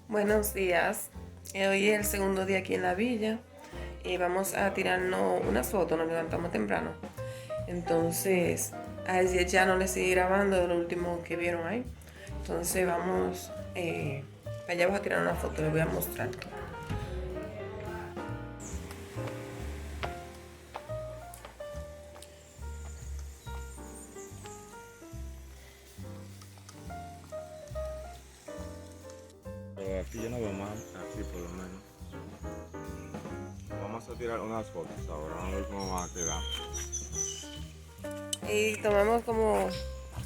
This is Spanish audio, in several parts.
Buenos días, hoy es el segundo día aquí en la villa y vamos a tirarnos unas fotos, nos levantamos temprano. Entonces, a ella ya no le seguí grabando de lo último que vieron ahí. Entonces vamos, para allá vamos a tirar una foto, les voy a mostrar. Pero aquí yo no veo más, aquí por lo menos. Vamos a tirar unas fotos ahora, vamos a ver cómo va a quedar. Y tomamos como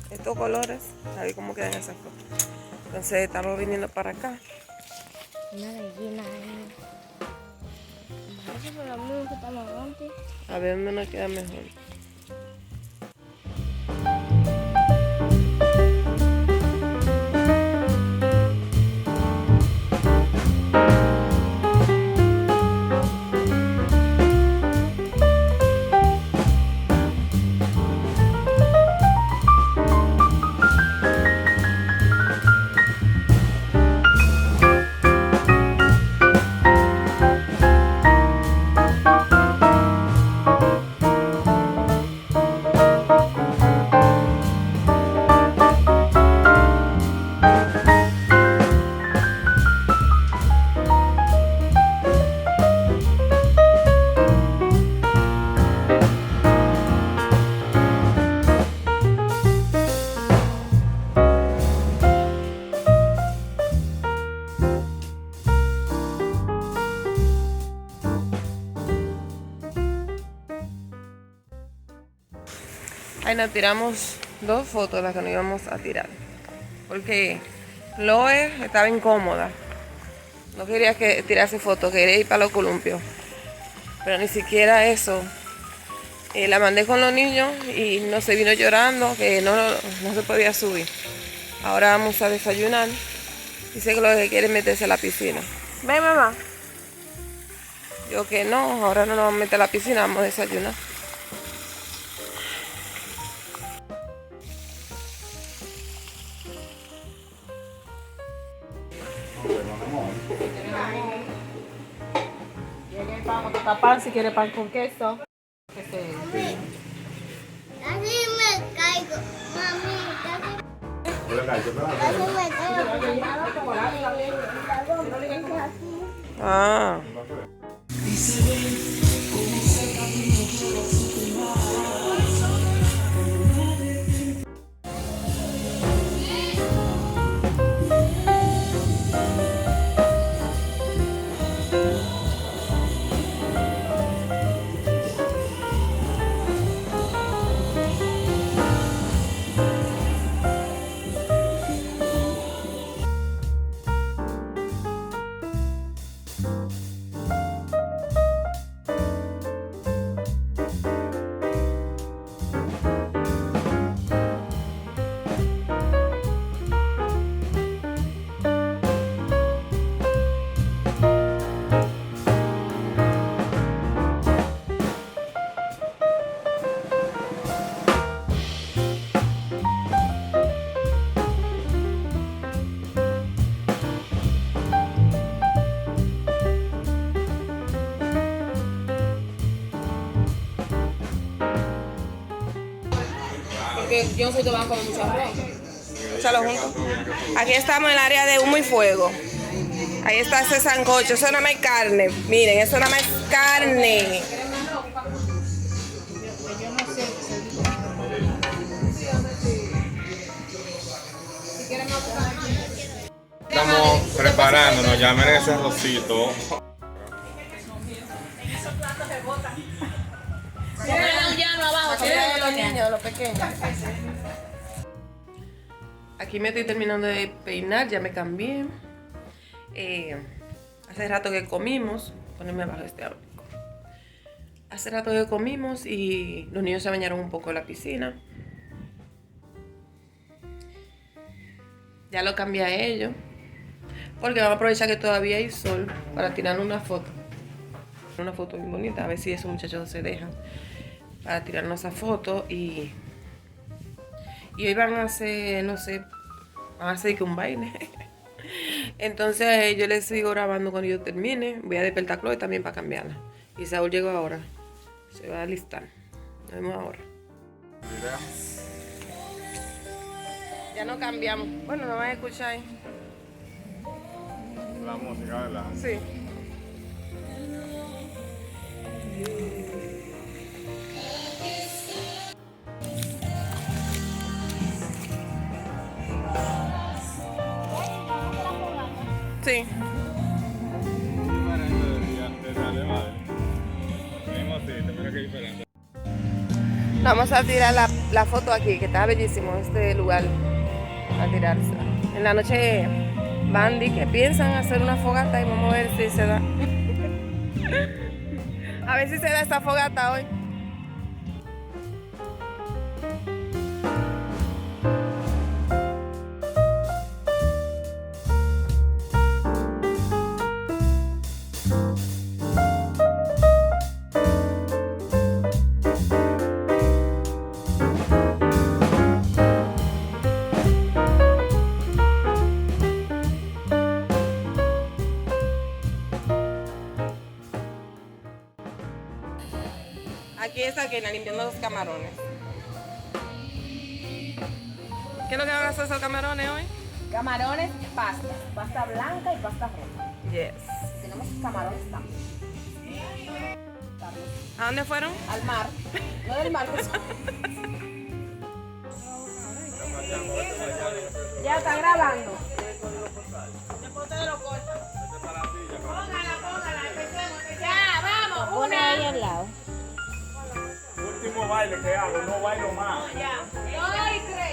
estos colores, a ver cómo quedan esas fotos. Entonces estamos viniendo para acá. Una gallina ahí. Eso por lo menos que estamos antes. A ver dónde nos queda mejor. Ahí nos tiramos 2 fotos, las que nos íbamos a tirar. Porque Chloe estaba incómoda. No quería que tirase fotos, quería ir para los columpios. Pero ni siquiera eso. La mandé con los niños y no se vino llorando, que no se podía subir. Ahora vamos a desayunar. Dice que lo que quiere es meterse a la piscina. Ven, mamá. Yo que no, ahora no nos vamos a meter a la piscina, vamos a desayunar. Tiene pan con pan, si quiere pan con queso. Casi me caigo, mami. Casi me caigo. Ah. Porque yo no soy que van a comer mucho arroz. Échalo junto. Aquí estamos en el área de humo y fuego. Ahí está ese sancocho. Eso nada más es carne. Miren, eso nada más es carne. Estamos preparándonos, ya miren ese arrocito. Los niños, los pequeños. Aquí me estoy terminando de peinar, ya me cambié. Hace rato que comimos. Ponerme abajo este abanico. Hace rato que comimos y los niños se bañaron un poco en la piscina. Ya lo cambié a ellos. Porque vamos a aprovechar que todavía hay sol para tirar una foto. Una foto bien bonita, a ver si esos muchachos se dejan. para tirarnos esa foto y hoy van a hacer, no sé, van a hacer que un baile. Entonces yo les sigo grabando cuando yo termine. Voy a despertar a Chloe también para cambiarla. Y Saúl llegó ahora. Se va a alistar. Nos vemos ahora. Ya no cambiamos. Bueno, no van a escuchar. La música, ¿verdad? Sí. Sí. Vamos a tirar la foto aquí, que está bellísimo este lugar. A tirarse. En la noche Bandy que piensan hacer una fogata y vamos a ver si se da. A ver si se da esta fogata hoy. Aquí está Kena limpiando los camarones. ¿Qué es lo que van a hacer esos camarones hoy? Camarones, pasta. Pasta blanca y pasta roja. Yes. Tenemos camarones también. ¿A dónde fueron? Al mar. No del mar. Ya está grabando. Ya, vamos. Pone ahí al lado. Último baile que hago, no bailo más. Ya. 2 y 3.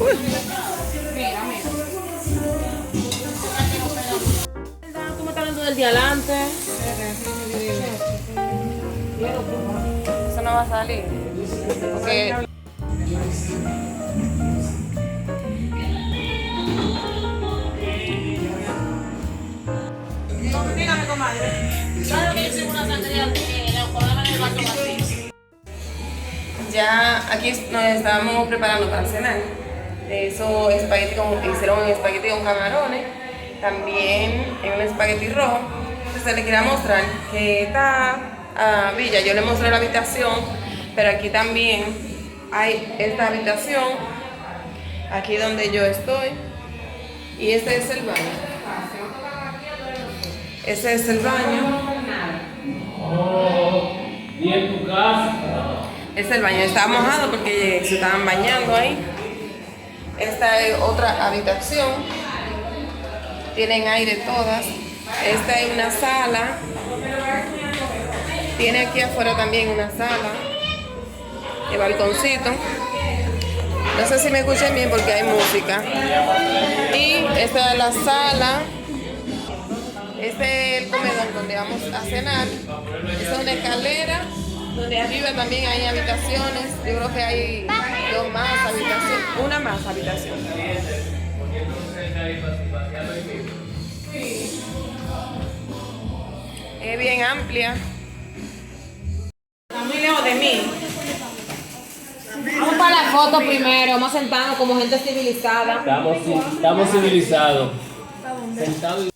Tú me estás hablando del día adelante. Eso no va a salir. Porque Dígame, comadre. ¿Sabes lo que yo soy una sangría de la colada en el vaso vacío? ya aquí nos estábamos preparando para cenar. Eso hicieron espagueti con camarones, también en un espagueti rojo. Entonces les quería mostrar que esta villa, yo les mostré la habitación, pero aquí también hay esta habitación, aquí donde yo estoy, y este es el baño. Ese es el baño. ¿Y en tu casa? Este es el baño, está mojado porque se estaban bañando ahí. Esta es otra habitación. Tienen aire todas. Esta es una sala. Tiene aquí afuera también una sala. El balconcito. No sé si me escuchan bien porque hay música. Y esta es la sala. Este es el comedor donde vamos a cenar. Esta es una escalera donde arriba también hay habitaciones. Yo creo que hay dos más habitaciones, una más habitación. Es bien amplia. Está muy lejos de mí. Vamos para la foto primero, vamos a sentarnos como gente civilizada. Estamos civilizados. Sentados.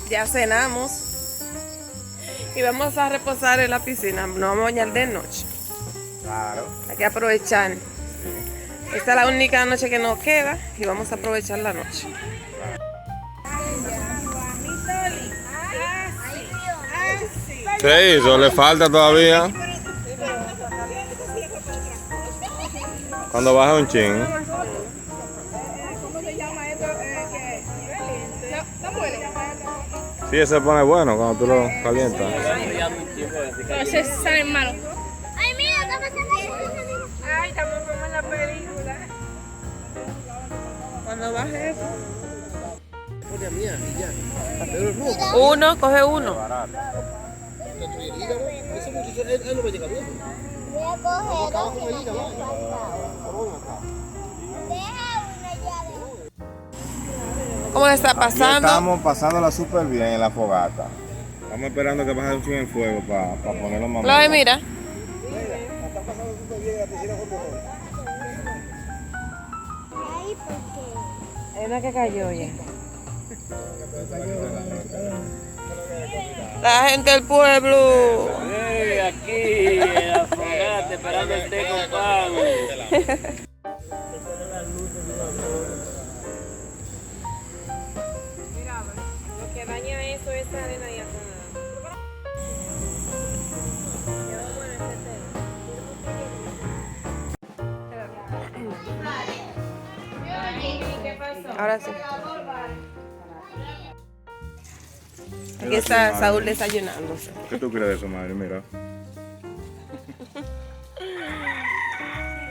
Ya cenamos y vamos a reposar en la piscina. Nos vamos a bañar de noche. Claro. Hay que aprovechar. Esta es la única noche que nos queda y vamos a aprovechar la noche. Sí, eso le falta todavía. Cuando baje un chin. Sí, ese pone bueno cuando tú lo calientas. Ese sale malo. Ay, mira, estamos haciendo. Ay, estamos como en la película. Cuando baje eso. Uno, coge uno. Voy a coger dos. Deja una llave. ¿Cómo le está pasando? Estamos pasándola súper bien en la fogata. Estamos esperando que baje un chin el fuego para ponerlo más. Chloe, mira. Ay, ¿por qué? Hay una que cayó ya. La gente del pueblo. Aquí, en la fogata, esperando el té con pan. Lo que daña eso es esa arena y ahora sí. Aquí está Saúl desayunándose. ¿Qué tú crees de eso, madre? Mira.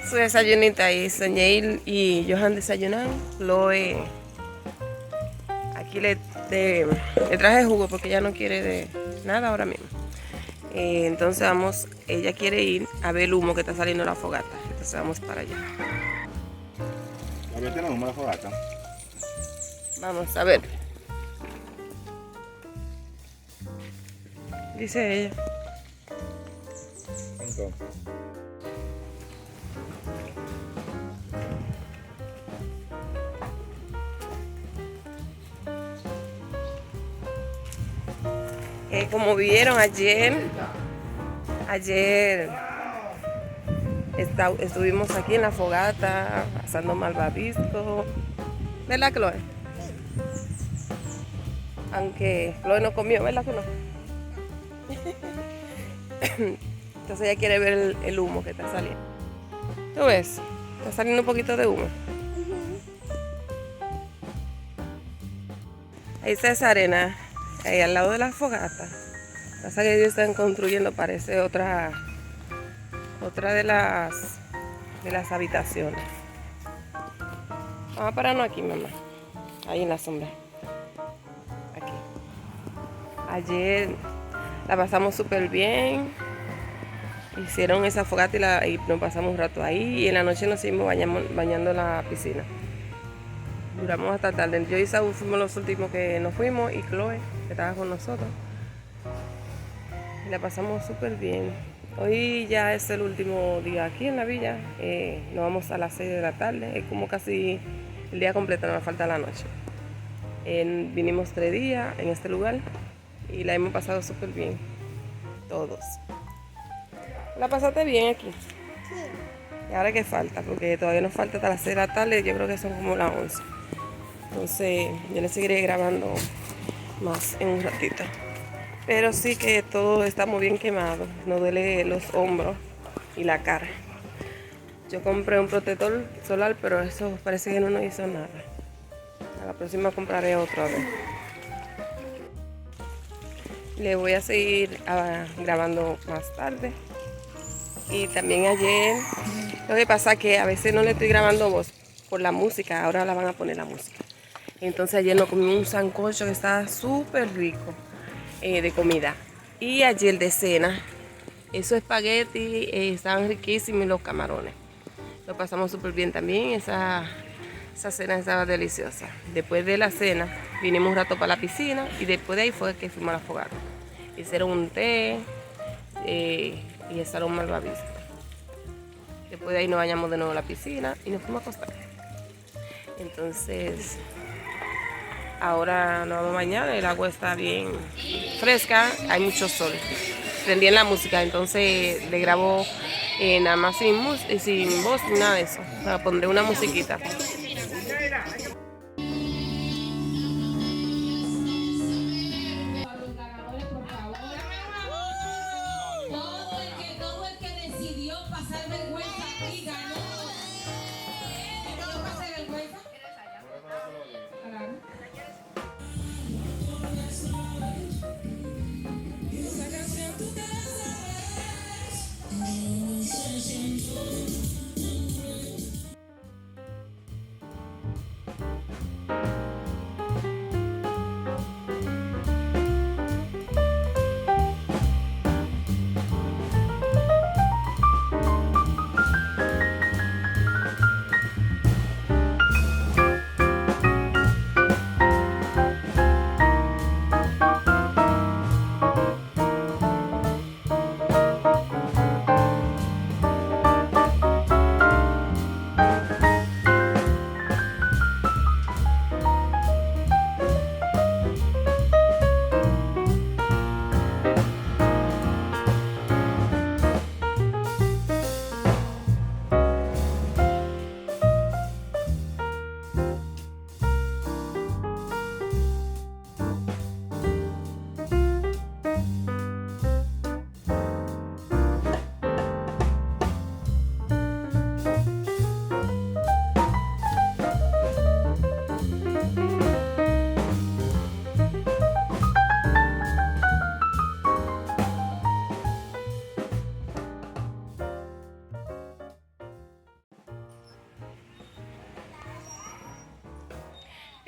Su desayunita ahí. Soñeil y Johan desayunan. Chloe. Aquí le traje jugo porque ella no quiere de nada ahora mismo. Entonces ella quiere ir a ver el humo que está saliendo de la fogata. Entonces vamos para allá. ¿La viste en la fogata? Vamos a ver. Dice ella. Entonces. Como vieron ayer Estuvimos aquí en la fogata asando malvavisco. ¿Verdad, Chloe? Aunque Chloe no comió, ¿verdad que no? Entonces ella quiere ver el humo que está saliendo. ¿Tú ves? Está saliendo un poquito de humo. Ahí está esa arena, ahí al lado de la fogata. Pasa que ellos están construyendo, parece otra de las habitaciones. Vamos a pararnos aquí, mamá. Ahí en la sombra. Aquí. Ayer la pasamos súper bien. Hicieron esa fogata y nos pasamos un rato ahí. Y en la noche nos seguimos bañando en la piscina. Duramos hasta tarde. Yo y Saúl fuimos los últimos que nos fuimos. Y Chloe, que estaba con nosotros. Y la pasamos súper bien. Hoy ya es el último día aquí en la villa. Nos vamos a las 6 de la tarde. Es como casi el día completo, nos falta la noche. Vinimos 3 días en este lugar y la hemos pasado súper bien. Todos. ¿La pasaste bien aquí? Sí. ¿Y ahora qué falta? Porque todavía nos falta hasta las 6 de la tarde. Yo creo que son como las 11. Entonces yo le seguiré grabando más en un ratito. Pero sí que todo está muy bien quemado. Nos duele los hombros y la cara. Yo compré un protector solar, pero eso parece que no nos hizo nada. A la próxima compraré otro a ver. Le voy a seguir grabando más tarde. Y también ayer, lo que pasa es que a veces no le estoy grabando voz por la música, ahora la van a poner la música. Entonces ayer nos comimos un sancocho que estaba súper rico de comida. Y ayer de cena, esos espaguetis estaban riquísimos y los camarones. Lo pasamos súper bien también, esa cena estaba deliciosa. Después de la cena, vinimos un rato para la piscina y después de ahí fue que fuimos a la fogata. Hicieron un té y estaron malvavisco. Después de ahí nos bañamos de nuevo a la piscina y nos fuimos a acostar. Entonces, ahora nos vamos a bañar, el agua está bien fresca, hay mucho sol. Prendí en la música, entonces le grabo nada más sin voz, ni nada de eso. Pondré una musiquita. Todo el que decidió pasar vergüenza aquí ganó. ¿No pasé vergüenza? Claro.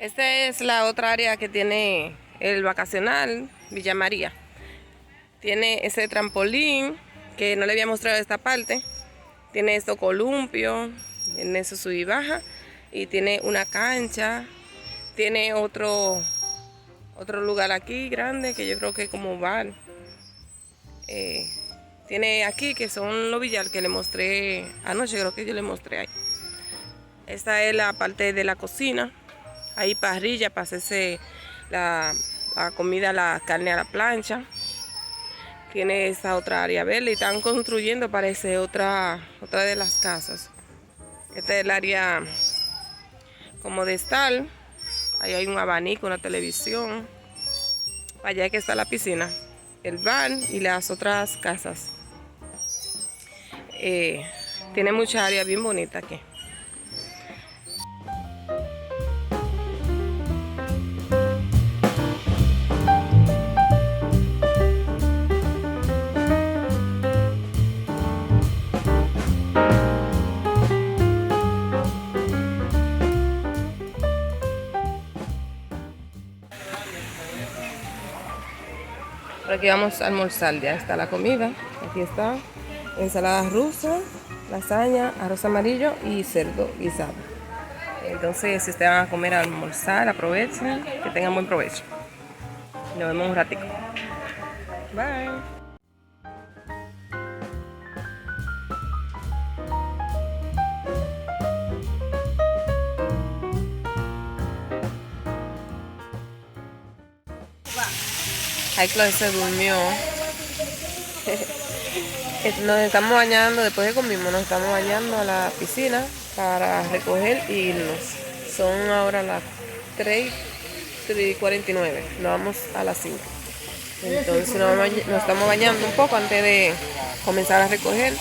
Esta es la otra área que tiene el vacacional, Villa María. Tiene ese trampolín que no le había mostrado esta parte. Tiene esto columpio, tiene eso sub y baja. Y tiene una cancha. Tiene otro lugar aquí grande que yo creo que es como bar. Tiene aquí que son los billar que le mostré anoche, creo que yo le mostré ahí. Esta es la parte de la cocina. Hay parrilla para hacerse la comida, la carne a la plancha. tiene esa otra área verde y están construyendo, parece, otra de las casas. Esta es el área como de estar. Ahí hay un abanico, una televisión. Allá es que está la piscina, el bar y las otras casas. Tiene mucha área bien bonita aquí. Por aquí vamos a almorzar, ya está la comida. Aquí está ensalada rusa, lasaña, arroz amarillo y cerdo guisado. Entonces, si ustedes van a comer, a almorzar, aprovechen, que tengan buen provecho. Nos vemos un ratico. Bye. Haiklo se durmió. Nos estamos bañando, después de comimos, nos estamos bañando a la piscina para recoger y irnos. Son ahora las 3:49, nos vamos a las 5. Entonces nos estamos bañando un poco antes de comenzar a recoger.